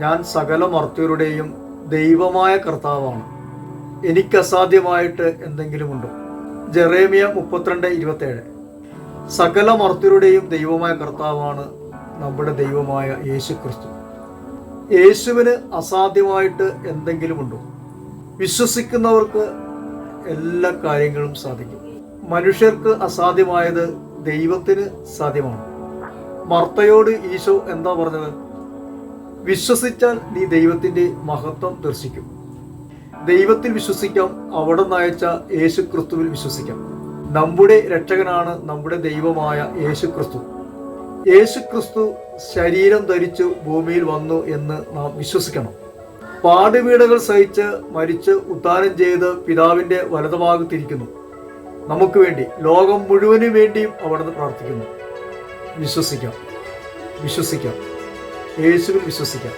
ഞാൻ സകല മർത്യരുടെയും ദൈവമായ കർത്താവാണ്, എനിക്ക് അസാധ്യമായിട്ട് എന്തെങ്കിലുമുണ്ടോ? ജെറേമിയ 32:27. സകല മർത്യരുടെയും ദൈവമായ കർത്താവാണ് നമ്മുടെ ദൈവമായ യേശു ക്രിസ്തു. യേശുവിന് അസാധ്യമായിട്ട് എന്തെങ്കിലുമുണ്ടോ? വിശ്വസിക്കുന്നവർക്ക് എല്ലാ കാര്യങ്ങളും സാധിക്കും. മനുഷ്യർക്ക് അസാധ്യമായത് ദൈവത്തിന് സാധ്യമാണ്. മർത്തയോട് ഈശോ എന്താ പറഞ്ഞത്? വിശ്വസിച്ചാൽ നീ ദൈവത്തിന്റെ മഹത്വം ദർശിക്കും. ദൈവത്തിൽ വിശ്വസിക്കാം, അവിടെ നയിച്ച യേശു ക്രിസ്തുവിൽ വിശ്വസിക്കാം. നമ്മുടെ രക്ഷകനാണ് നമ്മുടെ ദൈവമായ യേശു ക്രിസ്തു. യേശു ക്രിസ്തു ശരീരം ധരിച്ചു ഭൂമിയിൽ വന്നു എന്ന് നാം വിശ്വസിക്കണം. പാടുപീഡകൾ സഹിച്ച് മരിച്ച് ഉത്ഥാനം ചെയ്ത് പിതാവിന്റെ വലതുഭാഗത്തിരിക്കുന്നു. നമുക്ക് വേണ്ടി, ലോകം മുഴുവനും വേണ്ടിയും അവിടുന്ന് പ്രാർത്ഥിക്കുന്നു. വിശ്വസിക്കാം, യേശുവിൽ വിശ്വസിക്കാം.